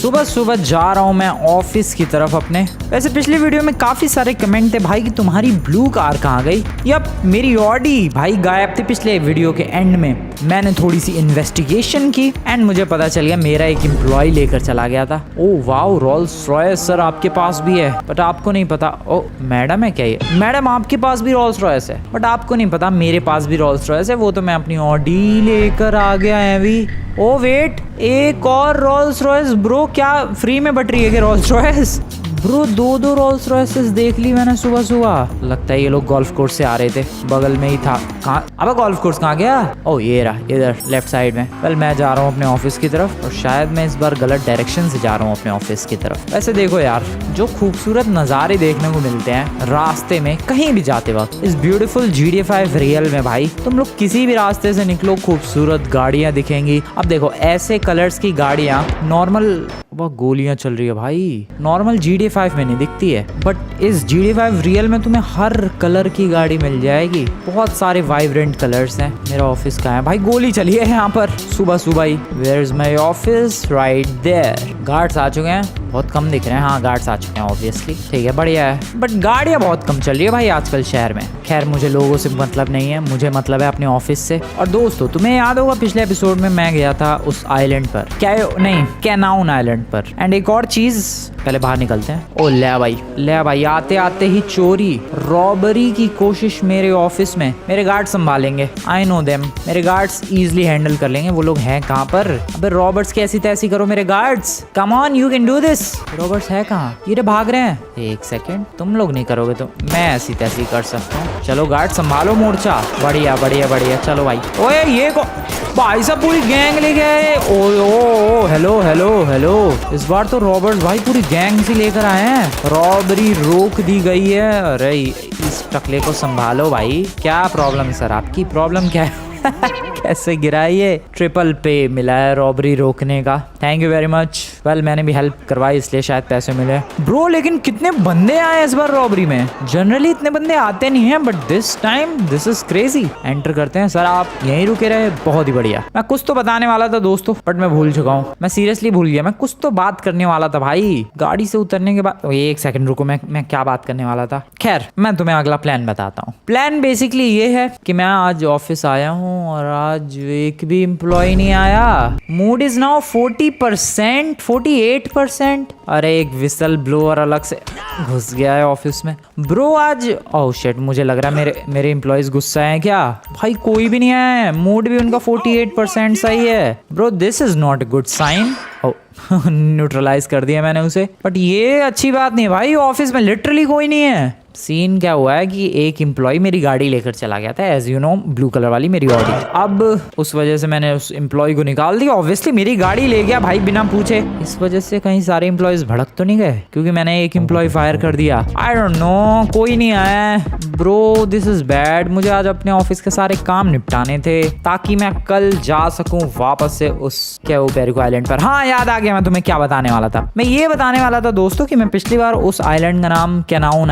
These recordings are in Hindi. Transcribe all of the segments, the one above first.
सुबह सुबह जा रहा हूँ मैं ऑफिस की तरफ अपने। वैसे पिछली वीडियो में काफी सारे कमेंट थे भाई कि तुम्हारी ब्लू कार कहाँ गई। यप, मेरी ऑडी भाई गायब थी पिछले वीडियो के एंड में। मैंने थोड़ी सी इन्वेस्टिगेशन की एंड मुझे पता चल गया मेरा एक एम्प्लॉय लेकर चला गया था। Oh wow, Rolls Royce sir आपके पास भी है बट आपको नहीं पता। ओ मैडम है क्या ये? मैडम आपके पास भी रोल्स रॉयस है बट आपको नहीं पता मेरे पास भी रोल्स रॉयस है। वो तो मैं अपनी ऑडी लेकर आ गया है अभी। ओ वेट, एक और रोल्स रॉयस ब्रो, क्या फ्री में बट रही है क्या रोल्स रॉयस? ब्रो दो रोल्स रॉयसेस देख ली मैंने सुबह सुबह। लगता है ये लोग गोल्फ कोर्स से आ रहे थे, बगल में ही था। कहाँ? अब गोल्फ कोर्स कहाँ गया? ओ ये रहा इधर लेफ्ट साइड में। वेल मैं जा रहा हूँ अपने ऑफिस की तरफ और शायद मैं इस बार गलत डायरेक्शन से जा रहा हूँ अपने ऑफिस की तरफ। वैसे देखो यार, जो खूबसूरत नज़ारे देखने को मिलते हैं रास्ते में कहीं भी जाते वक्त इस ब्यूटीफुल GTA 5 रियल में भाई, तुम लोग किसी भी रास्ते से निकलो खूबसूरत गाड़ियाँ दिखेंगी। अब देखो ऐसे कलर्स की गाड़ियाँ नॉर्मल, गोलियां चल रही है भाई, नॉर्मल GTA 5 में नहीं दिखती है बट इस GTA 5 रियल में तुम्हें हर कलर की गाड़ी मिल जाएगी। बहुत सारे वाइब्रेंट कलर्स हैं। मेरा ऑफिस कहाँ है भाई? गोली चली है यहाँ पर सुबह सुबह ही। Where is my office? Right there. Guards आ चुके हैं, बहुत कम दिख रहे हैं। हाँ गार्ड्स आ चुके हैं ऑब्वियसली, ठीक है बढ़िया है। बट गाड़ियाँ बहुत कम चल रही है भाई आजकल शहर में। खैर मुझे लोगों से मतलब नहीं है, मुझे मतलब है अपने ऑफिस से। और दोस्तों तुम्हें याद होगा पिछले एपिसोड में मैं गया था उस आइलैंड पर, क्या नहीं कैनाउन आइलैंड पर। एंड एक और चीज, पहले बाहर निकलते हैं। ओ ले भाई आते आते ही चोरी रॉबरी की कोशिश मेरे ऑफिस में। मेरे गार्ड संभालेंगे, आई नो देम। मेरे गार्ड्स इजीली हैंडल कर लेंगे। वो लोग हैं कहाँ पर? अबे रॉबर्ट्स की ऐसी तैसी करो मेरे guards, come on you can do this. Roberts है कहाँ? ये भाग रहे हैं। एक सेकेंड, तुम लोग नहीं करोगे तो मैं ऐसी तैसी कर सकता हूँ। चलो गार्ड संभालो मोर्चा। बढ़िया बढ़िया बढ़िया, चलो भाई। ओए ये को भाई सब पूरी गैंग ले गए। ओ हेलो हेलो हेलो, इस बार तो रॉबर्ट्स भाई पूरी गैंग से लेकर आए हैं। रॉबरी रोक दी गई है। अरे इस टकले को संभालो भाई। क्या प्रॉब्लम है सर? आपकी प्रॉब्लम क्या है? कैसे गिरा? ये ट्रिपल पे मिला है रॉबरी रोकने का। Thank you very much. Well मैंने भी हेल्प करवाई इसलिए शायद पैसे मिले। ब्रो लेकिन कितने बंदे आए इस बार रॉबरी में? जनरली इतने बंदे आते नहीं हैं but this time this is crazy. Enter करते हैं। सर आप यहीं रुके रहे, बहुत ही बढ़िया। मैं कुछ तो बताने वाला था दोस्तों बट मैं भूल चुका हूँ। मैं सीरियसली भूल गया। मैं कुछ तो बात करने वाला था भाई गाड़ी से उतरने के बाद। एक सेकंड रुको, मैं क्या बात करने वाला था? खैर मैं तुम्हें अगला प्लान बताता हूँ। प्लान बेसिकली ये है कि मैं आज ऑफिस आया हूँ और आज एक भी एम्प्लॉय नहीं आया। Mood is now 40%, 48%। अरे एक विसल ब्लोअर अलग से घुस गया है ऑफिस में। ब्रो आज ओह शिट, मुझे लग रहा है मेरे एम्प्लॉयज गुस्सा है क्या? भाई कोई भी नहीं आया है, मूड भी उनका 48% सही है। Bro this is not a good sign. Neutralize कर दिया मैंने उसे। बट ये अच्छी बात नहीं है भाई, ऑफिस में लिटरली कोई नहीं है। सीन क्या हुआ है कि एक एम्प्लॉय मेरी गाड़ी लेकर चला गया था, as you know blue colour वाली मेरी ऑडी। अब उस वजह से मैंने उस एम्प्लॉय को निकाल दिया। ऑब्वियसली मेरी गाड़ी ले गया भाई बिना पूछे। इस वजह से कहीं सारे एम्प्लॉयज भड़क तो नहीं गए क्योंकि मैंने एक एम्प्लॉय फायर कर दिया। आई डोंट नो, कोई नहीं आया ब्रो, दिस इज बैड। मुझे आज अपने ऑफिस के सारे काम निपटाने थे ताकि मैं कल जा सकूं वापस से उस पेरिको आइलैंड पर। हाँ याद आ गया मैं तुम्हें क्या बताने वाला था। मैं ये बताने वाला था दोस्तों कि मैं पिछली बार उस आइलैंड का नाम कैनाउन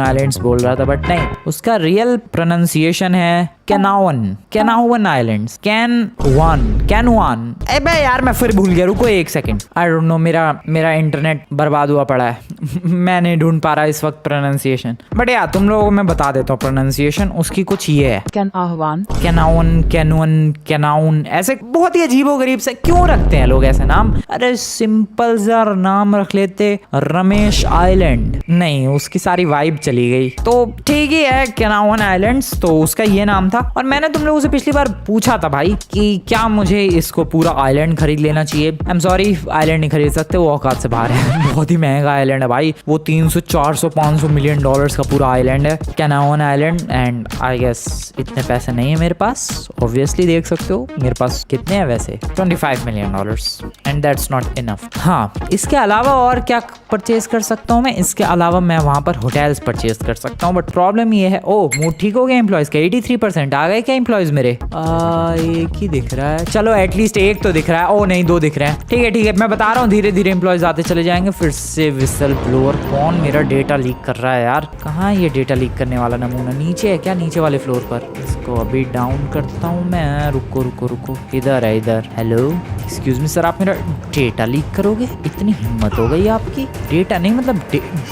आइलैंड्स बोल रहा था बट नहीं, उसका रियल प्रोनाउंसिएशन है कैनाउन आइलैंड्स। कैनवान। अबे यार मैं फिर भूल गया, रुको एक सेकंड। आई डोंट नो, मेरा इंटरनेट बर्बाद हुआ पड़ा है। मैं नहीं ढूंढ पा रहा इस वक्त प्रोनाउंसिएशन बट यार तुम लोगों को मैं बता देता हूँ प्रोनाउंसिएशन उसकी कुछ ये है। कैनाउन ऐसे बहुत ही अजीबोगरीब से क्यों रखते हैं लोग ऐसे नाम? अरे सिंपल सा नाम रख लेते, रमेश आइलैंड। नहीं, उसकी सारी वाइब चली गई। तो ठीक ही है कैनाउन आइलैंड्स, तो उसका ये नाम था। और मैंने तुम लोगों से पिछली बार पूछा था भाई कि क्या मुझे इसको पूरा आइलैंड खरीद लेना चाहिए। आई एम सॉरी, आइलैंड नहीं खरीद सकते, वो औकात से बाहर है। बहुत ही महंगा आइलैंड है भाई, वो 300 400 500 मिलियन डॉलर्स का पूरा आइलैंड है कैनाउन आइलैंड। एंड आई गेस इतने पैसे नहीं है मेरे पास। ऑब्वियसली देख सकते हो मेरे पास कितने हैं वैसे, 25 million dollars and that's not enough. हाँ इसके अलावा और क्या परचेज कर सकता हूँ मैं? इसके अलावा मैं वहां पर होटल्स परचेज कर सकता हूँ बट प्रॉब्लम ये है। ओ मूड ठीक हो गया एम्प्लॉयज का, 83% आ गए क्या एम्प्लॉयज मेरे? एक ही दिख रहा है। चलो एटलीस्ट एक तो दिख रहा है। ओ नहीं, 2 दिख रहे हैं। ठीक है मैं बता रहा हूँ धीरे धीरे एम्प्लॉयज आते चले जाएंगे। फिर से विसल ब्लोअर, कौन मेरा डेटा लीक कर रहा है यार? कहाँ ये डेटा लीक करने वाला नमूना? नीचे है क्या? नीचे वाले फ्लोर पर। इसको अभी डाउन करता हूँ मैं। रुको इधर है, इधर। हेलो एक्सक्यूज मी सर, आप मेरा डेटा लीक करोगे? इतनी हिम्मत हो गई आपकी? डेटा नहीं मतलब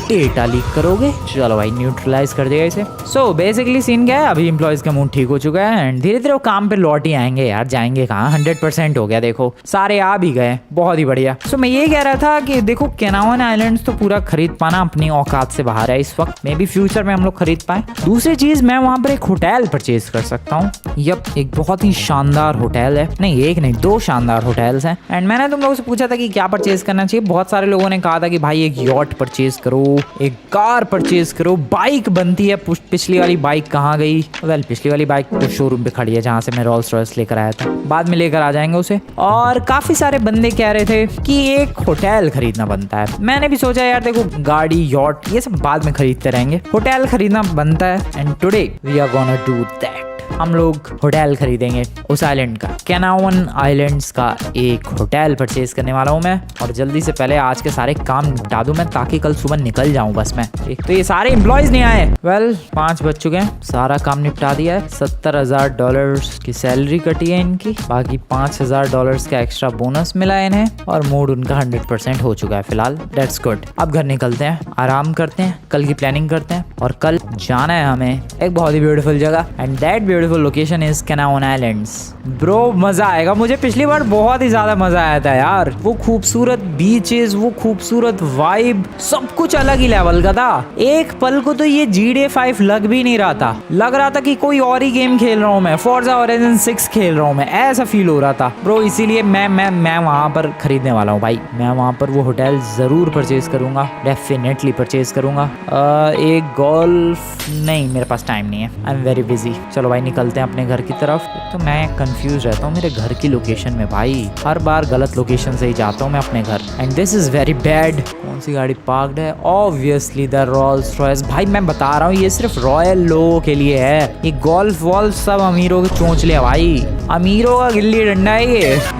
डेटा लीक करोगे? चलो भाई न्यूट्रलाइज कर देगा इसे। सो बेसिकली सीन क्या है, अभी एम्प्लॉयज का मूड ठीक हो चुका है एंड धीरे धीरे वो काम पे लौट ही आएंगे यार, जाएंगे कहाँ, 100% हो गया। देखो सारे आ भी गए, बहुत ही बढ़िया। सो मैं ये कह रहा था कि देखो केनावन आइलैंड्स तो पूरा खरीद पाना अपनी औकात से बाहर है इस वक्त, मे बी फ्यूचर में हम लोग खरीद पाए। दूसरी चीज, मैं वहां पर एक होटल परचेज कर सकता हूँ। यप, एक बहुत ही शानदार होटल है, नहीं एक नहीं 2 शानदार होटल्स हैं। एंड मैंने तुम लोगों से पूछा था कि क्या परचेज करना चाहिए। बहुत सारे लोगों ने कहा था कि भाई एक यॉट परचेज करो, एक कार परचेज करो, बाइक बनती है। पिछली वाली बाइक कहाँ गई? वेल पिछली वाली बाइक तो शोरूम पे खड़ी है जहाँ से मैं रोल्स रॉयस लेकर आया था, बाद में लेकर आ जाएंगे उसे। और काफी सारे बंदे कह रहे थे कि एक होटल खरीदना बनता है। मैंने भी सोचा यार देखो गाड़ी यॉट ये सब बाद में खरीदते रहेंगे, होटल खरीदना बनता है। And today we are gonna do that. हम लोग होटल खरीदेंगे उस आइलैंड का, केनावन आइलैंड्स का एक होटल परचेज करने वाला हूँ मैं। और जल्दी से पहले आज के सारे काम निपटा दूं मैं, ताकि कल सुबह निकल जाऊं बस मैं। तो ये सारे एम्प्लॉयज नहीं आए, वेल 5 बज चुके हैं, सारा काम निपटा दिया है। $70,000 की सैलरी कटी है इनकी, बाकी $5,000 का एक्स्ट्रा बोनस मिला है इन्हें, और मूड उनका 100% हो चुका है फिलहाल। That's good. अब घर निकलते हैं, आराम करते हैं, कल की प्लानिंग करते हैं। और कल जाना है हमें एक बहुत ही ब्यूटीफुल जगह, and that beautiful location is Canouan islands. Bro मजा आएगा, मुझे पिछली बार बहुत ही ज्यादा मजा आया था यार। वो खूबसूरत बीचेस, वो खूबसूरत वाइब, सब कुछ अलग ही लेवल का था। एक पल को तो ये GTA 5 लग भी नहीं रहा था, लग रहा था कि कोई और ही गेम खेल रहा हूँ मैं, Forza Horizon 6 खेल रहा हूँ मैं, ऐसा फील हो रहा था ब्रो। इसीलिए मैं वहां पर खरीदने वाला हूँ भाई। मैं वहां पर वो होटल जरूर परचेज करूंगा, डेफिनेटली परचेज करूंगा। एक गोल्फ नहीं, मेरे पास टाइम नहीं है, आई एम वेरी बिजी। चलो भाई निकलते हैं अपने घर की तरफ। तो मैं कंफ्यूज रहता हूँ मेरे घर की लोकेशन में भाई, हर बार गलत लोकेशन से ही जाता हूँ मैं अपने घर, and this is very bad. कौन सी गाड़ी पार्क्ड है? Obviously the Rolls Royce. भाई मैं बता रहा हूँ ये सिर्फ रॉयल लोगों के लिए है, ये गोल्फ वॉल्फ सब अमीरों के चोंच लिया भाई, अमीरों का गिल्ली डंडा है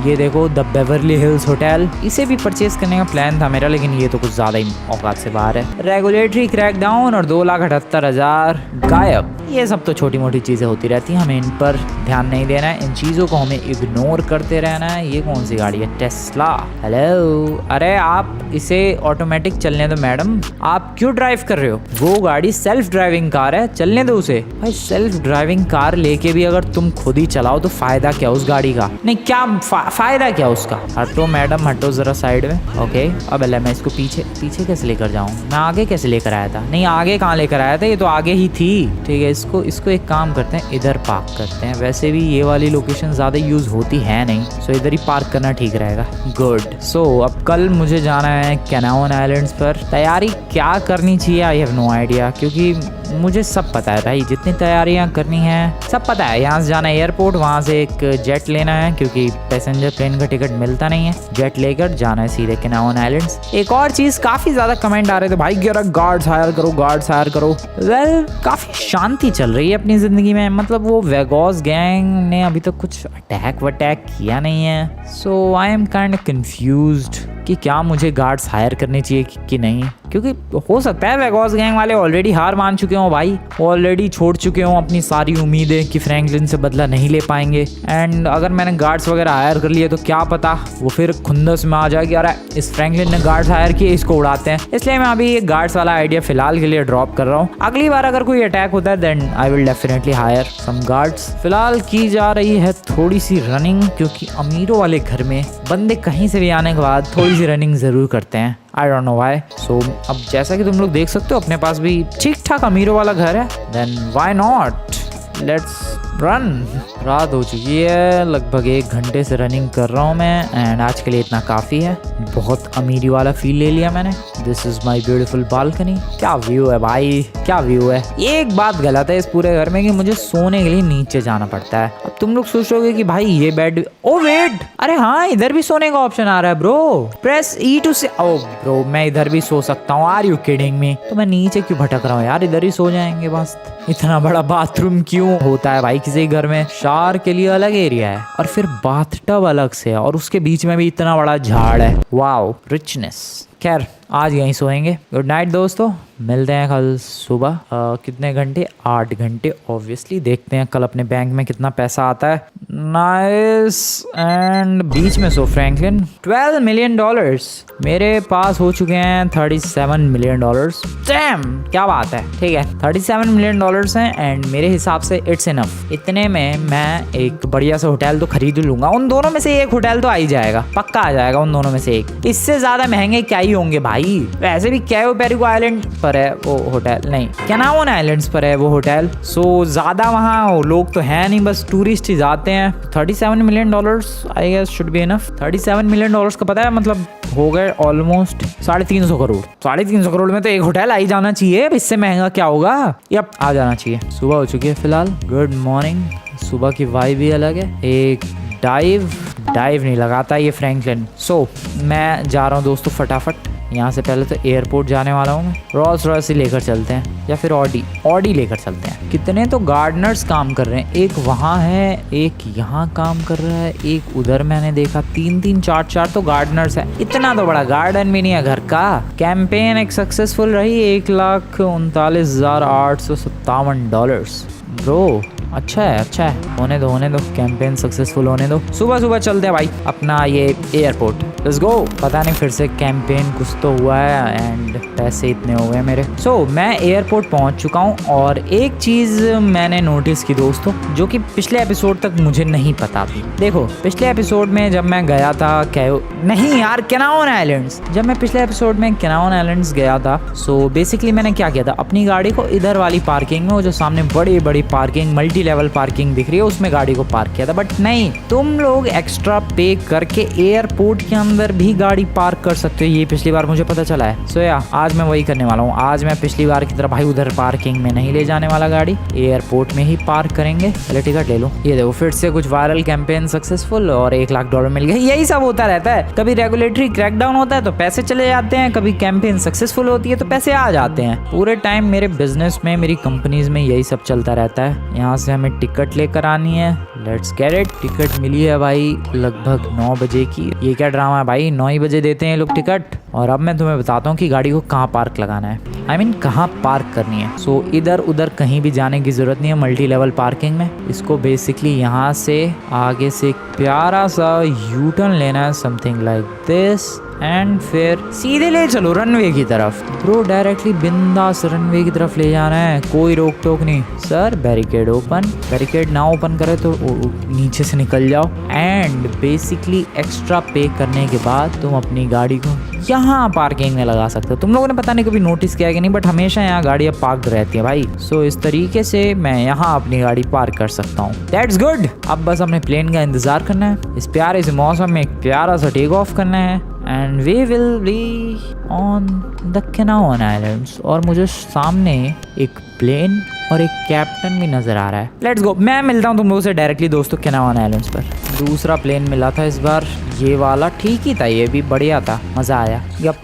ये देखो द बेवर्ली हिल्स होटल, इसे भी परचेज करने का प्लान था मेरा, लेकिन ये तो कुछ ज्यादा ही औकात से बाहर है। रेगुलेटरी क्रैकडाउन और 2,78,000 गायब। ये सब तो छोटी मोटी चीजें होती रहती हैं, हमें इन पर ध्यान नहीं देना है, इन चीजों को हमें इग्नोर करते रहना है। ये कौन सी गाड़ी है? टेस्ला। हेलो, अरे आप इसे ऑटोमेटिक चलने दो मैडम, आप क्यों ड्राइव कर रहे हो? वो गाड़ी सेल्फ ड्राइविंग कार है, चलने दो उसे। भाई सेल्फ ड्राइविंग कार लेके भी अगर तुम खुद ही चलाओ तो फायदा क्या उस गाड़ी का? नहीं क्या फायदा क्या उसका? हटो मैडम हटो जरा साइड में। ओके अब मैं इसको पीछे कैसे लेकर जाऊँ? मैं आगे कैसे लेकर आया था? नहीं आगे कहाँ लेकर आया था, ये तो आगे ही थी। ठीक है इसको एक काम करते हैं, इधर पार्क करते हैं। वैसे भी ये वाली लोकेशन ज्यादा यूज होती है नहीं, सो इधर ही पार्क करना ठीक रहेगा। गुड। सो अब कल मुझे जाना है केनावन आइलैंड्स पर। तैयारी क्या करनी चाहिए आई हैव नो आइडिया, क्योंकि मुझे सब पता है भाई, जितनी तैयारियां करनी है सब पता है। यहाँ से जाना है एयरपोर्ट, वहाँ से एक जेट लेना है क्योंकि पैसेंजर ट्रेन का टिकट मिलता नहीं है, जेट लेकर जाना है सीधे केनावन आइलैंड्स। एक और चीज, काफी ज्यादा कमेंट आ रहे थे भाई गार्ड्स हायर करो, गार्ड्स हायर करो। वेल काफी शांति चल रही है अपनी जिंदगी में, मतलब वो वेगोस गैंग ने अभी तक कुछ अटैक वटैक किया नहीं है। So I am kind of confused कि क्या मुझे गार्ड्स हायर करने चाहिए कि नहीं, क्योंकि हो सकता है वेगोस गैंग वाले ऑलरेडी हार मान चुके हों भाई, ऑलरेडी छोड़ चुके हों अपनी सारी उम्मीदें कि फ्रैंकलिन से बदला नहीं ले पाएंगे। एंड अगर मैंने गार्ड्स वगैरह हायर कर लिए तो क्या पता वो फिर खुंदस में आ जाए कि अरे इस फ्रैंकलिन ने गार्ड्स हायर किए, इसको उड़ाते हैं। इसलिए मैं अभी ये गार्ड्स वाला आइडिया फिलहाल के लिए ड्रॉप कर रहा हूँ। अगली बार अगर कोई अटैक होता है then I will definitely hire some guards. फिलहाल की जा रही है थोड़ी सी रनिंग, क्योंकि अमीरों वाले घर में बंदे कहीं से भी आने के बाद थोड़ी सी रनिंग जरूर करते हैं। I don't know why. So अब जैसा कि तुम लोग देख सकते हो अपने पास भी ठीक ठाक अमीरों वाला घर है, then why not? Let's run. रात हो चुकी है, लगभग 1 घंटे से रनिंग कर रहा हूँ मैं, एंड आज के लिए इतना काफ़ी है। बहुत अमीरी वाला फील ले लिया मैंने। This is my beautiful balcony. क्या व्यू है भाई, क्या व्यू है। एक बात गलत है इस पूरे घर में कि मुझे सोने के लिए नीचे जाना पड़ता है। अब तुम लोग सोचोगे कि भाई ये बेड, ओ वेट, अरे हाँ इधर भी सोने का ऑप्शन आ रहा है ब्रो। प्रेस E to से, ओ ब्रो मैं इधर भी सो सकता हूँ। Are you kidding me? तो मैं नीचे क्यों भटक रहा हूँ यार, इधर ही सो जाएंगे बस। इतना बड़ा बाथरूम क्यों होता है भाई किसी घर में? शावर के लिए अलग एरिया है और फिर बाथटब अलग से है, और उसके बीच में भी इतना बड़ा झाड़ है। Wow richness. खैर आज यहीं सोएंगे। गुड नाइट दोस्तों, मिलते हैं कल सुबह। कितने घंटे? 8 घंटे ऑब्वियसली। देखते हैं कल अपने बैंक में कितना पैसा आता है। नाइस। एंड बीच में सो फ्रैंकलिन, $12 मिलियन मेरे पास हो चुके हैं। $37 मिलियन। डैम, क्या बात है। ठीक है, $37 मिलियन हैं एंड मेरे हिसाब से इट्स इनफ। इतने में मैं एक बढ़िया सा होटल तो खरीद लूंगा। उन दोनों में से एक होटल तो आ ही जाएगा, पक्का आ जाएगा उन दोनों में से एक। इससे ज्यादा महंगे क्या ही होंगे भाई। वैसे भी कैयो पेरिको आइलैंड पर है वो होटल, नहीं कैनावन आइलैंड्स पर है वो होटल। सो ज्यादा वहाँ लोग तो है नहीं, बस टूरिस्ट ही जाते हैं। $37 million I guess should be enough. $37 million का पता है मतलब हो गए ऑलमोस्ट 350 करोड़। 350 करोड़ में तो एक होटल आ ही जाना चाहिए, इससे महंगा क्या होगा। यप, आ जाना चाहिए। सुबह हो चुकी है फिलहाल। Good morning. सुबह की वाइब भी अलग है। एक डाइव नहीं लगाता ये फ्रैंकलिन। सो मैं जा रहा हूँ दोस्तों फटाफट यहाँ से। पहले तो एयरपोर्ट जाने वाला हूँ मैं। रोल्स रॉयस ही लेकर चलते हैं या फिर ऑडी लेकर चलते हैं। कितने तो गार्डनर्स काम कर रहे हैं, एक वहाँ है, एक यहाँ काम कर रहा है, एक उधर मैंने देखा। 3 4 तो गार्डनर्स है। इतना तो बड़ा गार्डन भी नहीं है घर का। कैंपेन एक सक्सेसफुल रही, $1,39,857। ब्रो अच्छा है, होने दो कैंपेन सक्सेसफुल होने दो। सुबह चलते हैं भाई अपना ये एयरपोर्ट। Let's go. पता नहीं फिर से कैंपेन कुछ तो हुआ है एंड पैसे इतने हो गए मेरे। मैं एयरपोर्ट पहुंच चुका हूं और एक चीज मैंने नोटिस की दोस्तों, जो कि पिछले एपिसोड तक मुझे नहीं पता थी। देखो पिछले एपिसोड में जब मैं गया था कैनावन आइलैंड्स, जब मैं पिछले एपिसोड में कैनावन आइलैंड्स गया था, सो बेसिकली मैंने क्या किया था, अपनी गाड़ी को इधर वाली पार्किंग में, वो जो सामने बड़ी पार्किंग, मल्टी लेवल पार्किंग दिख रही है, उसमें गाड़ी को पार्क किया था। बट नहीं, तुम लोग एक्स्ट्रा पे करके एयरपोर्ट के अंदर भी गाड़ी पार्क कर सकते हो। ये पिछली बार मुझे पता चला है। सो आज मैं वही करने वाला हूँ। आज मैं पिछली बार की तरह भाई उधर पार्किंग में नहीं ले जाने वाला गाड़ी, एयरपोर्ट में ही पार्क करेंगे। पहले टिकट ले लो। ये देखो फिर से कुछ वायरल कैंपेन सक्सेसफुल और $1,00,000 मिल गए। यही सब होता रहता है। कभी रेगुलेटरी क्रैकडाउन होता है तो पैसे चले जाते हैं, कभी कैंपेन सक्सेसफुल होती है तो पैसे आ जाते हैं। पूरे टाइम मेरे बिजनेस में, मेरी कंपनीज में यही सब चलता रहता है। यहाँ से हमें टिकट लेकर आनी है। Let's get it. टिकट मिली है भाई लगभग 9 बजे की। ये क्या ड्रामा है भाई, 9 ही बजे देते हैं लोग टिकट। और अब मैं तुम्हें बताता हूँ कि गाड़ी को कहाँ पार्क लगाना है, कहाँ पार्क करनी है। सो इधर उधर कहीं भी जाने की जरूरत नहीं है मल्टी लेवल पार्किंग में। इसको बेसिकली यहाँ से आगे से एक प्यारा सा यू टर्न लेना है, समथिंग लाइक दिस, एंड फिर सीधे ले चलो रनवे की तरफ। ब्रो डायरेक्टली बिंदास रनवे की तरफ ले जाना है, कोई रोक टोक नहीं। सर बैरिकेड ओपन, बैरिकेड ना ओपन करे तो नीचे से निकल जाओ। एंड बेसिकली एक्स्ट्रा पे करने के बाद तुम अपनी गाड़ी को यहाँ पार्किंग में लगा सकते हो। तुम लोगों ने पता नहीं कभी नोटिस किया कि नहीं, बट हमेशा यहाँ गाड़ियाँ पार्क रहती है भाई। सो इस तरीके से मैं यहाँ अपनी गाड़ी पार्क कर सकता हूँ। That's good. अब बस अपने प्लेन का इंतजार करना है। इस प्यारे से मौसम में एक प्यारा सा टेक ऑफ करना है and we will be on the Canouan islands. और मुझे सामने एक प्लेन और एक कैप्टन भी नजर आ रहा है। Let's go. मैं मिलता हूँ तुम लोगों से डायरेक्टली दोस्तों कैनावन आइलैंड्स पर। दूसरा प्लेन मिला था इस बार, ये वाला ठीक ही था, ये भी बढ़िया था, मजा आया। यप,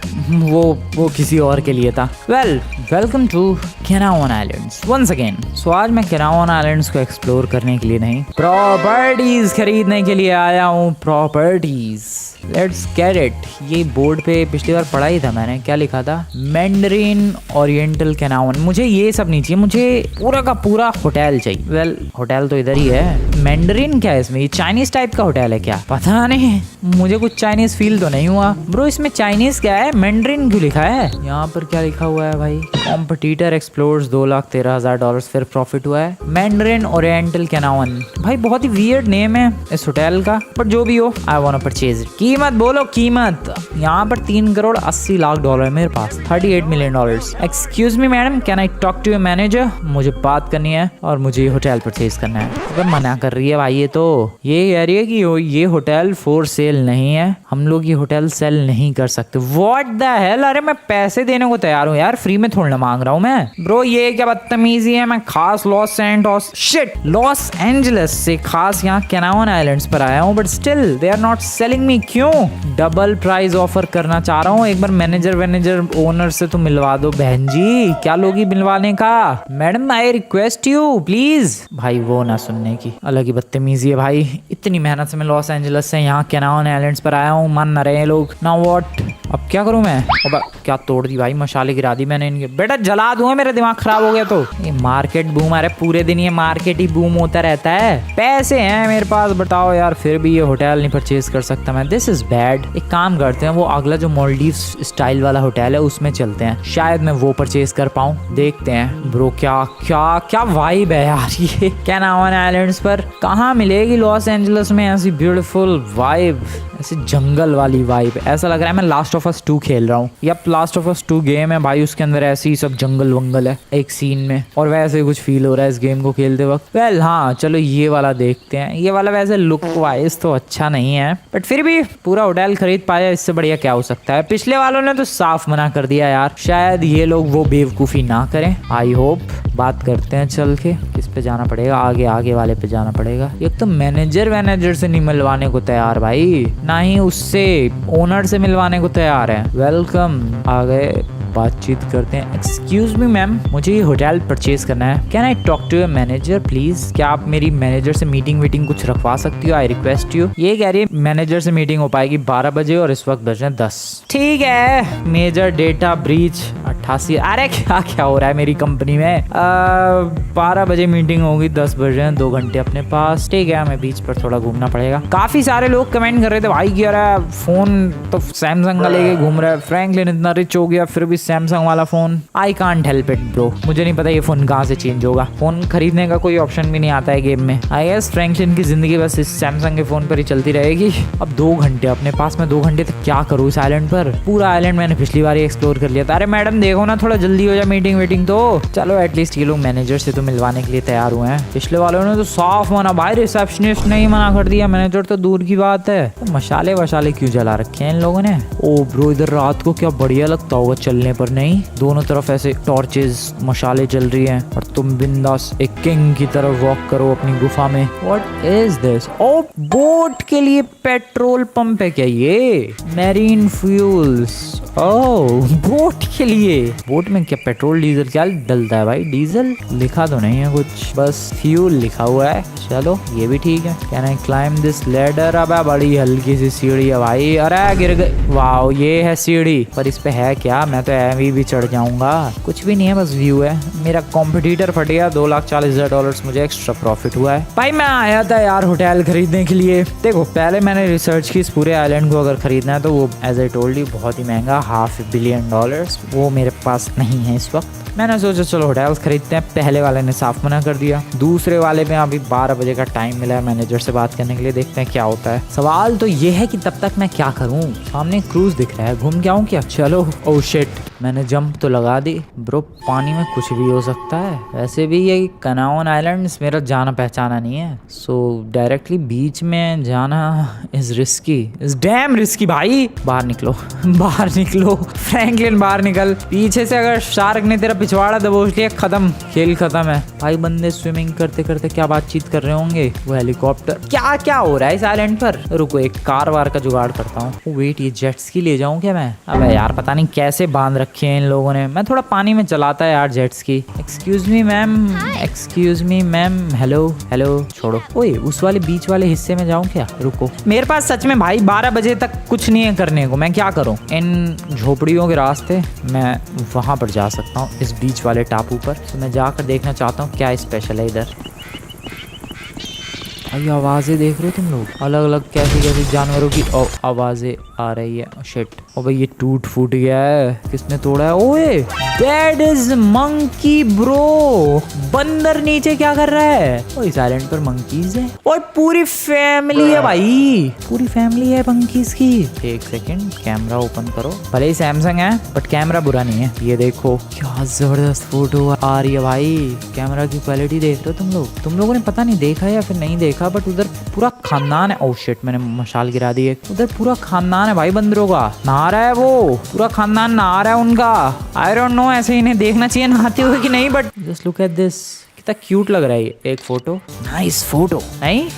वो किसी और के लिए था। Welcome to Canouan islands once again. So आज मैं कैनावन आइलैंड्स को एक्सप्लोर करने के लिए नहीं, प्रॉपर्टीज खरीदने के लिए आया हूँ। Properties, let's get it. ये बोर्ड पे पिछली बार पढ़ा ही था मैंने, क्या लिखा था, मैंडरीन ओरिएंटल कैनावन। मुझे ये सब नहीं चाहिए, मुझे पूरा का पूरा होटल चाहिए। होटल तो इधर ही है। मैंडरीन क्या है इसमें, ये चाइनीज टाइप का होटल है क्या, पता नहीं, मुझे कुछ चाइनीज फील तो नहीं हुआ। ब्रो इसमें चाइनीज क्या है, मैंडरीन क्यों लिखा है यहाँ पर, क्या लिखा हुआ है भाई, कॉम्पिटिटर एक्सप्लोर्स $2,13,000 फिर प्रॉफिट हुआ है। मैंडरीन ओरिएंटल कैनावन, भाई बहुत ही वियर्ड नेम है इस होटल का, बट जो भी हो I want to purchase it. कीमत बोलो कीमत। यहाँ पर $3,80,00,000 है मेरे पास, $38 million. Excuse me madam, can I talk to your manager, मुझे बात करनी है और मुझे होटल परचेज करना है। अगर मना कर रही है भाई, ये कह रही है कि ये होटल फॉर सेल नहीं है, हम लोग ये होटल सेल नहीं कर सकते। व्हाट द हेल, अरे मैं पैसे देने को तैयार हूँ यार, फ्री में थोड़ा ना मांग रहा हूँ मैं। ब्रो ये क्या बदतमीजी है, मैं खास लॉस एंजलिस से खास यहाँ कैनावन आइलैंड्स पर आया हूँ, but still they are not selling me. क्यों डबल प्राइस ऑफर करना चाह रहा हूँ। एक बार मैनेजर ओनर से तो मिलवा दो बहन जी, क्या लोगी मिलवाने का। Madam I request you please. भाई वो ना सुनने की, अलग ही बदतमीजी है भाई। इतनी मेहनत से मैं लॉस एंजलिस से यहाँ कैनावन आइलैंड्स पर आया हूँ, मान ना रहे लोग। नाउ व्हाट, अब क्या करूं मैं? अब क्या तोड़ दी भाई, मशाले गिरा दी मैंने इनके। बेटा जला दूंगा, मेरा दिमाग खराब हो गया तो। ये मार्केट बूम, अरे पूरे दिन ये मार्केट ही बूम होता रहता है। पैसे हैं मेरे पास, बताओ यार, फिर भी ये होटल नहीं परचेज कर सकता मैं। This is bad. एक काम करते हैं, वो अगला जो मालदीव्स स्टाइल वाला होटल है उसमें चलते हैं, शायद मैं वो परचेज कर पाऊँ। देखते हैं ब्रो, क्या क्या क्या वाइब है यार ये कैनावन आइलैंड्स पर। कहाँ मिलेगी लॉस एंजलिस में ऐसी ब्यूटीफुल वाइब, ऐसे जंगल वाली वाइब। ऐसा लग रहा है मैं लास्ट ऑफ अस 2 खेल रहा हूँ। Yup, last of us 2 game है भाई, उसके अंदर ऐसे ही सब जंगल वंगल है एक सीन में, और वैसे कुछ फील हो रहा है इस गेम को खेलते वक्त। वेल हाँ, चलो ये वाला देखते हैं। ये वाला वैसे लुक वाइज तो अच्छा नहीं है, बट फिर भी पूरा होटल खरीद पाया, इससे बढ़िया क्या हो सकता है। पिछले वालों ने तो साफ मना कर दिया यार, शायद ये लोग वो बेवकूफ़ी ना करें। I hope. बात करते हैं चल के, किस पे जाना पड़ेगा? आगे वाले पे जाना पड़ेगा। एक तो मैनेजर से नहीं मिलवाने को तैयार भाई, ना ही उससे ओनर से मिलवाने को तैयार है। वेलकम, आ गए, बातचीत करते हैं। एक्सक्यूज मी मैम, मुझे ये होटल परचेज करना है। Can I talk to your manager please? क्या आप मेरी मैनेजर से मीटिंग कुछ रखवा सकती हो? I request you. ये कह रही है मैनेजर से मीटिंग हो पाएगी 12 बजे और इस वक्त बज रहे हैं 10। ठीक है। Major data breach 88। अरे क्या हो रहा है मेरी कंपनी में? 12 बजे मीटिंग होगी, 10 बज रहे हैं, 2 घंटे अपने पास। ठीक है, हमें बीच पर थोड़ा घूमना पड़ेगा। काफी सारे लोग कमेंट कर रहे थे भाई कि यार फोन तो सैमसंग का लेके घूम रहा है, फ्रैंकलिन इतना रिच हो गया फिर भी सैमसंग वाला phone. I can't help it bro, मुझे नहीं पता ये फोन कहाँ से चेंज होगा। फोन खरीदने का कोई ऑप्शन भी नहीं आता है गेम में। आई गेस फ्रैंकलिन की जिंदगी बस इस सैमसंग के फोन पर ही चलती रहेगी। अब 2 घंटे अपने पास में, 2 घंटे तक क्या करूँ इस आइलैंड पर? पूरा आइलैंड मैंने पिछली बार ही एक्सप्लोर कर लिया था। अरे मैडम देखो ना, थोड़ा जल्दी हो जाए मीटिंग तो। चलो एटलीस्ट ये लोग मैनेजर से तो मिलवाने के लिए तैयार हुए हैं। पिछले वालों ने तो साफ मना भाई, रिसेप्शनिस्ट ने ही मना कर दिया, मैनेजर तो दूर की बात है। तो मशाले वशाले क्यों जला रखे हैं इन लोगों ने? ओ ब्रो, इधर रात को क्या बढ़िया लगता होगा चलने पर। नहीं, दोनों तरफ ऐसे टॉर्चेस मशाले जल रही हैं और तुम बिंदास एक किंग की तरफ वॉक करो अपनी गुफा में। What is this? Oh, boat के लिए पेट्रोल पंप है क्या ये? Marine fuels. ओह, बोट के लिए। बोट में क्या पेट्रोल डीजल क्या डलता है भाई? डीजल लिखा तो नहीं है कुछ, बस फ्यूल लिखा हुआ है। चलो ये भी ठीक है। Can I climb this ladder? अब बड़ी हल्की सी सीढ़ी है भाई। अरे गिर गई। वाओ, ये है सीढ़ी, पर इस पे है क्या? मैं तो एवी भी चढ़ जाऊंगा। कुछ भी नहीं है, बस व्यू है। मेरा कॉम्पिटिटर फट गया, $2,40,000 मुझे एक्स्ट्रा प्रॉफिट हुआ है। भाई मैं आया था यार होटल खरीदने के लिए। देखो पहले मैंने रिसर्च की, इस पूरे आइलैंड को अगर खरीदना है तो वो एज आई टोल्ड यू बहुत ही महंगा, $500 बिलियन। वो मेरे पास नहीं है इस वक्त। मैंने सोचा चलो होटल्स खरीदते हैं। पहले वाले ने साफ मना कर दिया। दूसरे वाले में अभी 12 बजे का टाइम मिला है मैनेजर से बात करने के लिए, देखते हैं क्या होता है। सवाल तो ये है कि तब तक मैं क्या करूं? सामने क्रूज दिख रहा है, घूम के आऊं क्या? चलो। ओह शिट, मैंने जंप तो लगा दी ब्रो। पानी में कुछ भी हो सकता है। वैसे भी ये कैनावन आइलैंड्स मेरा जाना पहचाना नहीं है, सो डायरेक्टली बीच में जाना is risky, is damn risky भाई। बाहर निकलो, बाहर निकलो फ्रैंकलिन, बाहर निकल। पीछे से अगर शार्क ने तेरा पिछवाड़ा दबोच लिया, खत्म, खेल खत्म है भाई। बंदे स्विमिंग करते करते क्या बातचीत कर रहे होंगे। वो हेलीकॉप्टर, क्या क्या हो रहा है इस आइलैंड पर? रुको, एक कार वार का जुगाड़ करता हूँ। वेट, ये जेट्स की ले जाऊं क्या मैं? अबे यार पता नहीं कैसे बांध रखे हैं इन लोगों ने। मैं थोड़ा पानी में चलाता है यार जेट्स की। Excuse me ma'am, excuse me ma'am, hello hello. छोड़ो। ओए, उस वाले बीच वाले हिस्से में जाऊं क्या? रुको, मेरे पास सच में भाई 12 बजे तक कुछ नहीं है करने को। मैं क्या करूं? इन झोपड़ियों के रास्ते मैं वहां पर जा सकता हूँ, इस बीच वाले टापू पर। तो मैं जाकर देखना चाहता हूँ क्या स्पेशल है इधर। भाई आवाजें देख रहे हो तुम लोग? अलग अलग कैसी कैसी जानवरों की आवाजें आ रही है। शिट, ओ भाई ये टूट फूट गया है, किसने तोड़ा है? ओए, दैट इज मंकी ब्रो। बंदर नीचे क्या कर रहा है? ओ, इस आइलैंड पर मंकीज है। ओए पूरी फैमिली है भाई, पूरी फैमिली है मंकीज की। एक सेकंड, कैमरा ओपन करो। भले ही सैमसंग है बट कैमरा बुरा नहीं है। ये देखो क्या जबरदस्त फोटो आ रही है भाई। कैमरा की क्वालिटी देख रहे हो तुम लोग? तुम लोगों ने पता नहीं देखा या फिर नहीं देखा, बट उधर पूरा खानदान है। ओह शिट, मैंने मशाल गिरा दी है। उधर पूरा खानदान है भाई बंदरों का, नहा रहा है वो, पूरा खानदान नहा रहा है उनका। आई डोंट नो ऐसे इन्हें देखना चाहिए नहाते हुए कि नहीं, but just look at this, कितना क्यूट लग रहा है ये। एक फोटो, नाइस फोटो नहीं?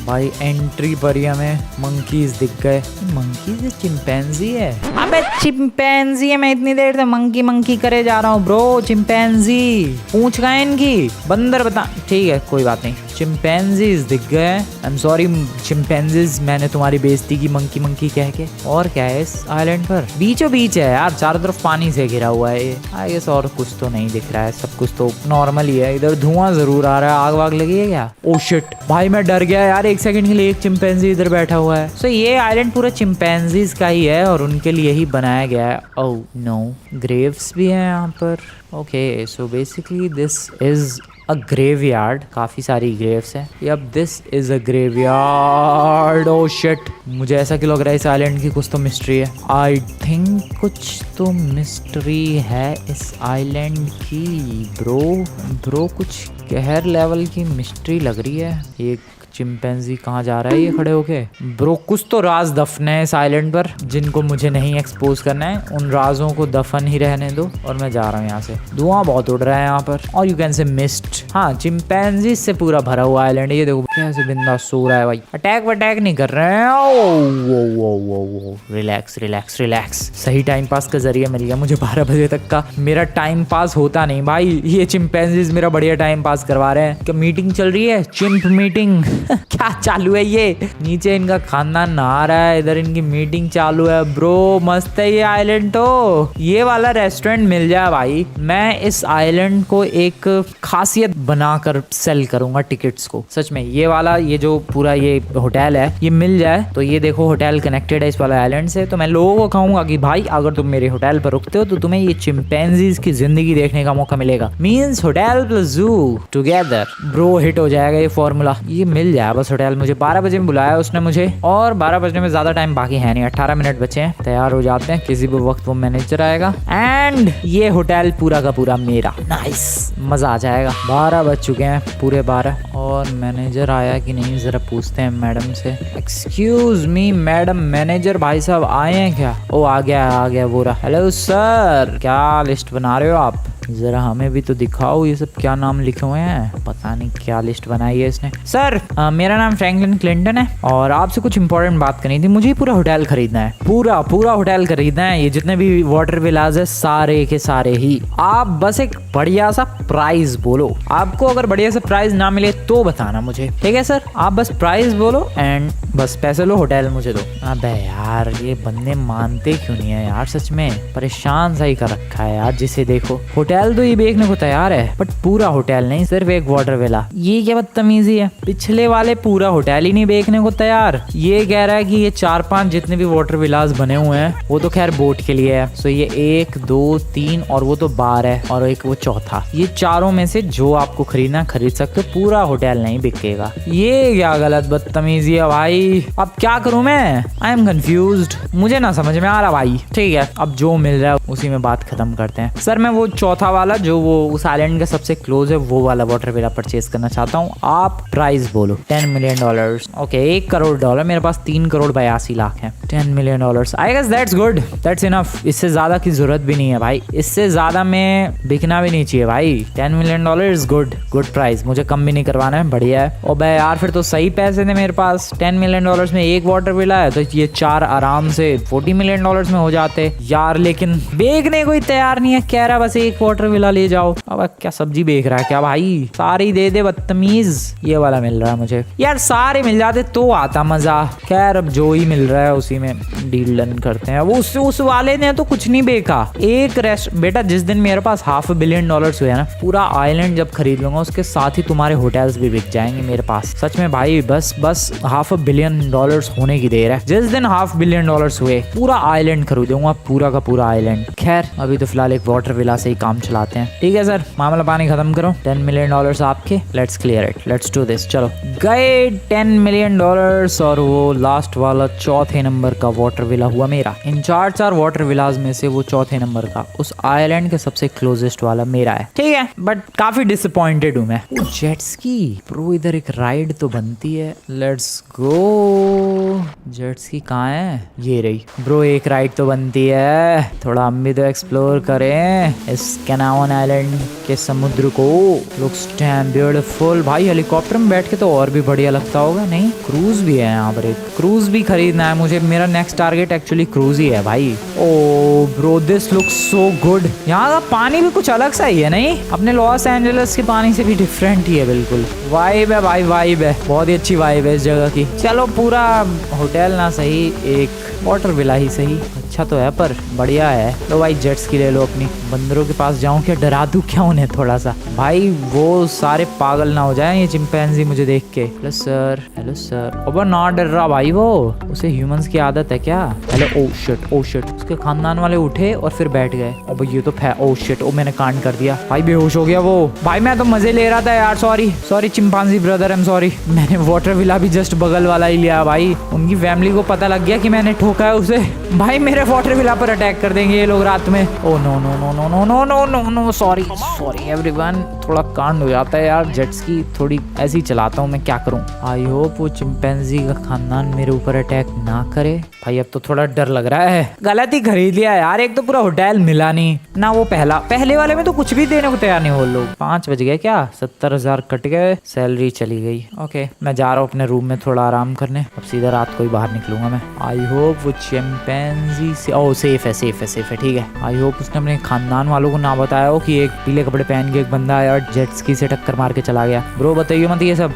भाई एंट्री पर ही हमें मंकीज दिख गए। मंकीज है, चिंपैंजी है? अबे चिंपैंजी है, मैं इतनी देर से मंकी मंकी करे जा रहा हूँ ब्रो। चिंपैंजी पूछ गए इनकी, बंदर बता। ठीक है कोई बात नहीं, चिंपैंजीज दिख गए। आई एम सॉरी चिंपैंजीज, मैंने तुम्हारी बेइज्जती की मंकी मंकी कह के। और क्या है इस आइलैंड पर? बीचों बीच है यार, चारों तरफ पानी से घिरा हुआ है ये। आई गेस और कुछ तो नहीं दिख रहा है, सब कुछ तो नॉर्मल ही है। इधर धुआं जरूर आ रहा है, आग वाग लगी है क्या? ओ शिट भाई मैं डर गया यार, एक सेकंड के लिए एक चिंपैंजी इधर बैठा हुआ है। सो ये आइलैंड पूरा चिंपैंजीज का ही है और उनके लिए ही बनाया गया है। ओह नो, ग्रेव्स भी हैं यहाँ पर। Okay so basically this is a graveyard, काफी सारी ग्रेव्स हैं। Yup this is a graveyard. Oh shit, मुझे ऐसा क्यों लग रहा है इस आइलैंड की कुछ तो मिस्ट्री है। आई थिंक कुछ तो मिस्ट्री है इस आइलैंड की ब्रो कुछ कहर लेवल की मिस्ट्री लग रही है। एक चिंपैंजी कहाँ जा रहा है ये खड़े होके? ब्रो कुछ तो राज दफन है इस आइलैंड पर जिनको मुझे नहीं एक्सपोज करना है। उन राजों को दफन ही रहने दो और मैं जा रहा हूँ यहाँ से। धुआं बहुत उड़ रहा है यहाँ पर और यू कैन से मिस्ट। हाँ चिंपैंजी से पूरा भरा हुआ आइलैंड। ये देखो कैसे बिंदास सो रहा है भाई, अटैक वटैक नहीं कर रहे हैं। ओ रिलैक्स रिलैक्स रिलैक्स। सही टाइम पास का जरिया मिल गया मुझे 12 बजे तक का। मेरा टाइम पास होता नहीं भाई, ये चिंपैंजीज मेरा बढ़िया टाइम पास करवा रहे हैं। क्या मीटिंग चल रही है? चिंप मीटिंग क्या चालू है ये? नीचे इनका खानदान नहा रहा है, इधर इनकी मीटिंग चालू है। ब्रो मस्त है ये आइलैंड। तो ये वाला रेस्टोरेंट मिल जाए भाई, मैं इस आइलैंड को एक खासियत बनाकर सेल करूंगा टिकट्स को। सच में ये वाला, ये जो पूरा ये होटल है ये मिल जाए तो ये देखो होटल कनेक्टेड है इस वाला आइलैंड से। तो मैं लोगों को कहूंगा कि भाई अगर तुम मेरे होटल पर रुकते हो तो तुम्हें ये चिंपैंजीज की जिंदगी देखने का मौका मिलेगा। मींस होटल प्लस जू टुगेदर। ब्रो हिट हो जाएगा ये फॉर्मूला। ये मिल जाए बस होटल। मुझे 12 बजे में बुलाया उसने मुझे और 12 बजने में ज्यादा टाइम बाकी है नहीं, 18 मिनट बचे हैं। तैयार हो जाते हैं, किसी भी वक्त वो मैनेजर आएगा एंड ये होटल पूरा का पूरा मेरा। नाइस, मजा आ जाएगा। 12 बज चुके हैं पूरे 12 और मैनेजर आया कि नहीं जरा पूछते हैं मैडम से। एक्सक्यूज मी मैडम, मैनेजर भाई साहब आए हैं क्या? ओ आ गया वो रहा। हेलो सर, क्या लिस्ट बना रहे हो आप? जरा हमें भी तो दिखाओ, ये सब क्या नाम लिखे हुए हैं? पता नहीं क्या लिस्ट बनाई है इसने। सर मेरा नाम फ्रैंकलिन क्लिंटन है और आपसे कुछ इंपॉर्टेंट बात करनी थी। मुझे पूरा होटल खरीदना है, पूरा होटल खरीदना है। ये जितने भी वाटर विलाज है सारे के सारे ही। आप बस एक बढ़िया सा प्राइस बोलो। आपको अगर बढ़िया सा प्राइस ना मिले तो बताना मुझे, ठीक है सर? आप बस प्राइस बोलो एंड बस पैसे लो, होटल मुझे दो। अबे यार ये बंदे मानते क्यों नहीं है यार? सच में परेशान सा ही कर रखा है यार। जिसे देखो होटल तो ये बेचने को तैयार है बट पूरा होटल नहीं, सिर्फ एक वाटर विला। ये क्या बदतमीजी है? पिछले वाले पूरा होटल ही नहीं बेचने को तैयार। ये कह रहा है कि ये 4-5 जितने भी वाटर विलास बने हुए हैं वो तो खैर बोट के लिए है। सो ये 1, 2, 3 और वो तो बार है और एक वो चौथा। ये चारों में से जो आपको खरीदना खरीद सकते हो, पूरा होटल नहीं बिकेगा। ये क्या गलत बदतमीजी है भाई? अब क्या करूं मैं? आई एम कंफ्यूज्ड, मुझे ना समझ में आ रहा भाई। ठीक है अब जो मिल रहा है उसी में बात खत्म करते हैं। सर मैं वो चौथा वाला जो वो उस आइलैंड का सबसे क्लोज है वो वाला वाटर विला परचेज करना चाहता हूँ। आप प्राइस बोलो। $10 मिलियन। ओके $1 करोड़। मेरे पास 3 करोड़ 82 लाख है। $10 million. I guess that's good, that's enough. इससे ज्यादा की जरूरत भी नहीं है भाई, इससे ज्यादा में बिकना भी नहीं चाहिए भाई। $10 मिलियन इज गुड प्राइस। मुझे कम भी नहीं करवाना है, बढ़िया है। और भाई यार फिर तो सही पैसे थे मेरे पास। $10 मिलियन में एक वाटर विला है तो ये 4 आराम से $40 मिलियन में हो जाते यार। लेकिन बेचने कोई तैयार नहीं है, कह रहा बस एक वाटर विला ले जाओ। अब क्या सब्जी बेच रहा है क्या भाई? सारे ही दे दे बदतमीज। ये वाला मिल रहा है मुझे यार, सारे मिल जाते तो आता मजा। खैर अब जो ही मिल रहा है उसी में डील डन करते हैं। वो उस वाले ने तो कुछ नहीं बेचा। एक बेटा जिस दिन मेरे पास $500 मिलियन हुए ना, पूरा आइलैंड जब खरीद लूंगा उसके साथ ही तुम्हारे होटल्स भी बिक जाएंगे मेरे पास। सच में भाई बस $500 मिलियन होने की देर है। जिस दिन $500 मिलियन हुए पूरा आइलैंड खरीदूंगा, पूरा का पूरा आइलैंड। खैर अभी तो फिलहाल एक वाटर विला से ही काम चलाते हैं। ठीक है सर, मामला पानी खत्म करो। $10 मिलियन आपके, let's clear it, let's do this. चलो गए $10 मिलियन और वो लास्ट वाला चौथे नंबर का वाटर विला हुआ मेरा। इन 4 वाटर विलाज में से वो चौथे नंबर का उस आइलैंड के सबसे क्लोजेस्ट वाला मेरा है। ठीक है बट काफी डिसअपॉइंटेड हूँ मैं। जेट्स की ब्रो, इधर एक राइड तो बनती है, लेट्स गो। जेट्स की कहाँ है? ये रही ब्रो, एक राइड तो बनती है। थोड़ा हम भी तो एक्सप्लोर करें इस कैनावन आइलैंड के समुद्र को। Looks dam beautiful. भाई हेलीकॉप्टर में बैठ के तो और भी बढ़िया लगता होगा। नहीं, क्रूज भी है यहाँ पर। एक क्रूज भी खरीदना है मुझे। मेरा नेक्स्ट टारगेट एक्चुअली क्रूज ही है भाई। Oh bro this looks so good. यहाँ का पानी भी कुछ अलग सा ही है, नहीं अपने लॉस एंजलिस के पानी से भी डिफरेंट ही है बिल्कुल। वाइब है भाई, वाइब है, बहुत ही अच्छी वाइब है इस जगह की। चलो पूरा होटल ना सही, एक वाटर विला ही सही। अच्छा तो है पर बढ़िया है। लो भाई जेट्स की ले लो अपनी। बंदरों के पास जाऊं क्या, डरा दूं क्या उन्हें थोड़ा सा? भाई वो सारे पागल ना हो जाएं ये चिंपैंजी मुझे देख के। Hello sir, hello sir. अब ना डर रहा भाई वो, उसे ह्यूमंस की आदत है क्या? Hello oh shit, oh shit. उसके खानदान वाले उठे और फिर बैठ गए। अब ये तो ओ शिट, ओ मैंने कांड कर दिया भाई, बेहोश हो गया वो। भाई मैं तो मजे ले रहा था यार, sorry sorry chimpanzee brother, I am sorry. मैंने वाटर विला भी जस्ट बगल वाला ही लिया भाई। उनकी फैमिली को पता लग गया कि मैंने ठोका है उसे। भाई मेरे वाटर विला पर अटैक कर देंगे ये लोग रात में। Oh no no no no no no no no no, sorry sorry everyone. थोड़ा कांड हो जाता है यार, जेट्स की थोड़ी ऐसी चलाता हूँ मैं, क्या करूँ। आई होप वो चिंपैंजी का खानदान मेरे ऊपर अटैक ना करे। भाई अब तो थोड़ा डर लग रहा है। गलत ही खरीद लिया यार, एक तो पूरा होटल मिला नहीं ना। वो पहले वाले में तो कुछ भी देने को तैयार नहीं वो लोग। 5 बज गए क्या, 70,000 कट गए, सैलरी चली गई। ओके मैं जा रहा हूँ अपने रूम में थोड़ा आराम करने। अब सीधा रात को ही बाहर निकलूंगा मैं। आई होप वो चिंपैंजी से सेफ है, सेफ है, सेफ है, ठीक है। आई होप उसने अपने खानदान वालों को ना बताया हो कि एक पीले कपड़े पहन के एक बंदा आया और जेट स्की से टक्कर मार के चला गया। ब्रो बताइए मत ये सब।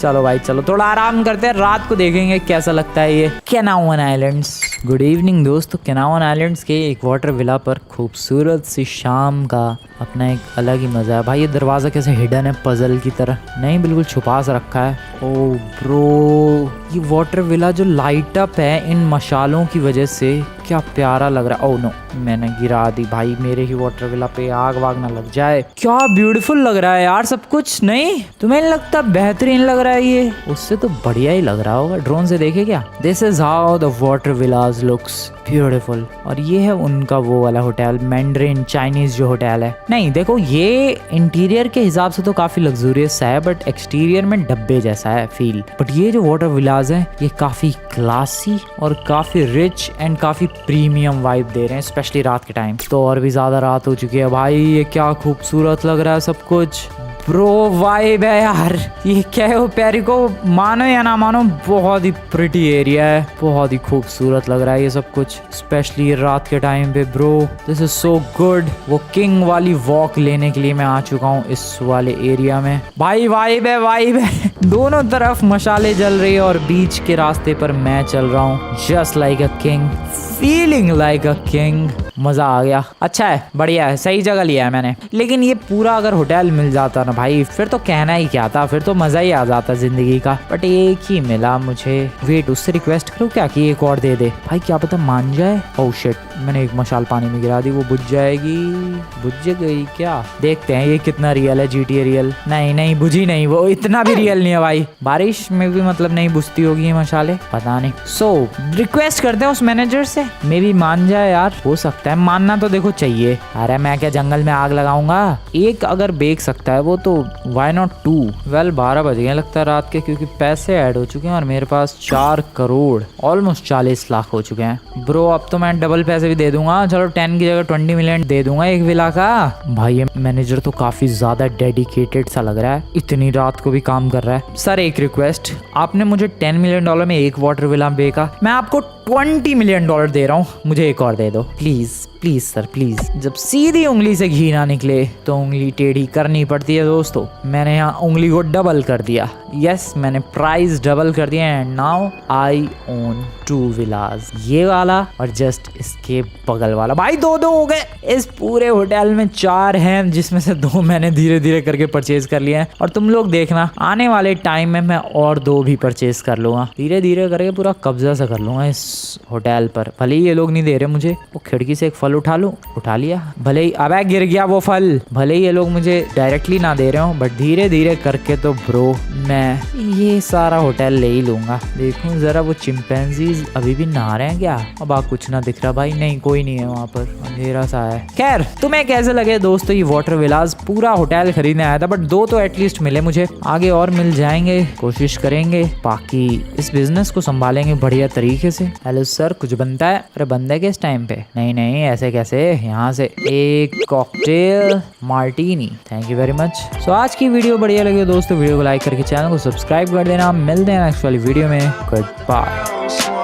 चलो भाई चलो थोड़ा आराम करते हैं, रात को देखेंगे कैसा लगता है ये कैनावन आइलैंड्स। गुड इवनिंग दोस्तों। कैनावन आइलैंड्स के एक वाटर विला पर खूबसूरत सी शाम का अपना एक अलग ही मजा है। भाई ये दरवाजा कैसे हिडन है पजल की तरह, नहीं बिल्कुल छुपा सा रखा है। ओ ब्रो ये वाटर विला जो लाइट अप है इन मशालों की वजह से, क्या प्यारा लग रहा है। ओह नो मैंने गिरा दी भाई, मेरे ही वाटर विला पे आग वाग ना लग जाए। क्या ब्यूटीफुल लग रहा है यार सब कुछ, नहीं तुम्हें नहीं लगता बेहतरीन लग रहा है ये? उससे तो बढ़िया ही लग रहा होगा, ड्रोन से देखे क्या। This is how the water villas looks beautiful. और ये है उनका वो वाला होटल, मैंड्रिन चाइनीज जो होटल है। नहीं देखो ये इंटीरियर के हिसाब से तो काफी लग्जूरियस है, बट एक्सटीरियर में डब्बे जैसा है फील। बट ये जो वाटर विलाज है ये काफी क्लासी और काफी रिच एंड काफी प्रीमियम वाइब दे रहे हैं, स्पेशली रात के टाइम। तो और भी ज्यादा रात हो चुकी है भाई, ये क्या खूबसूरत लग रहा है सब कुछ। ब्रो वाइब है यार, ये क्या है वो प्यारी को मानो या ना मानो बहुत ही प्रिटी एरिया है, बहुत ही खूबसूरत लग रहा है ये सब कुछ, स्पेशली रात के टाइम पे। Bro this is so good. वो किंग वाली वॉक लेने के लिए मैं आ चुका हूँ इस वाले एरिया में। भाई वाइब है, वाइब है। दोनों तरफ मशाले जल रही है और बीच के रास्ते पर मैं चल रहा हूँ just like a king, feeling like a king. मजा आ गया, अच्छा है, बढ़िया है, सही जगह लिया है मैंने। लेकिन ये पूरा अगर होटल मिल जाता ना भाई, फिर तो कहना ही क्या था, फिर तो मजा ही आ जाता जिंदगी का। बट एक ही मिला मुझे। वेट उससे रिक्वेस्ट करूँ क्या कि एक और दे दे? भाई क्या पता मान जाए। ओह शिट मैंने एक मशाल पानी में गिरा दी, वो बुझ जाएगी। बुझ गई क्या? देखते हैं ये कितना रियल है। GTA रियल नहीं, नहीं बुझी नहीं, वो इतना भी रियल नहीं है भाई। बारिश में भी मतलब नहीं बुझती होगी ये मशाले, पता नहीं। सो रिक्वेस्ट करते हैं उस मैनेजर से, मे बी मान जाए यार, हो सकता है। मानना तो देखो चाहिए। अरे मैं क्या जंगल में आग लगाऊंगा? एक अगर बेच सकता है वो तो व्हाई नॉट 2। वेल 12 बज गए लगता है रात के, क्योंकि पैसे ऐड हो चुके हैं और मेरे पास 4 करोड़ ऑलमोस्ट 40 लाख हो चुके हैं। ब्रो अब तो मैं डबल पैसे भी दे दूंगा, चलो 10 की जगह 20 मिलियन दे दूंगा एक विला का। भाई ये मैनेजर तो काफी ज्यादा डेडिकेटेड सा लग रहा है, इतनी रात को भी काम कर रहा है। सर एक रिक्वेस्ट, आपने मुझे $10 मिलियन में एक वाटर विला बेचा, मैं आपको $20 मिलियन दे रहा हूँ, मुझे एक और दे दो प्लीज प्लीज सर प्लीज। जब सीधी उंगली से घी ना निकले तो उंगली टेढ़ी करनी पड़ती है दोस्तों। मैंने यहाँ उंगली को डबल कर दिया, यस मैंने प्राइस डबल कर दिया एंड नाउ आई ओन 2 विलास, ये वाला और जस्ट इसके बगल वाला। भाई 2 हो गए। इस पूरे होटल में 4 हैं जिसमें से 2 मैंने धीरे धीरे करके परचेज कर लिए हैं। और तुम लोग देखना आने वाले टाइम में मैं और 2 भी परचेज कर लूंगा, धीरे धीरे करके पूरा कब्जा सा कर लूंगा इस होटल पर। भले ही ये लोग नहीं दे रहे मुझे, वो खिड़की से एक फल उठा लूं, उठा लिया। भले ही अबे गिर गया वो फल, भले ही ये लोग मुझे डायरेक्टली ना दे रहे हो, बट धीरे धीरे करके तो ब्रो मैं ये सारा होटल ले ही लूंगा। देखूं जरा वो चिंपैंजीज अभी भी नहा रहे हैं क्या? अब कुछ ना दिख रहा भाई, नहीं कोई नहीं है वहाँ पर, अंधेरा सा है। खैर तुम्हें कैसे लगे दोस्तों ये वाटर विलास? पूरा होटल खरीदने आया था बट 2 तो एटलीस्ट मिले मुझे, आगे और मिल जाएंगे, कोशिश करेंगे। बाकी इस बिजनेस को संभालेंगे बढ़िया तरीके से। हेलो सर, कुछ बनता है? अरे बनता है किस टाइम पे? नहीं नहीं, ऐसे कैसे? यहाँ से एक cocktail martini, thank you very much. So आज की वीडियो बढ़िया लगी दोस्तों, वीडियो को लाइक करके चैनल को सब्सक्राइब कर देना। मिलते हैं नेक्स्ट वाली वीडियो में, गुड बाय।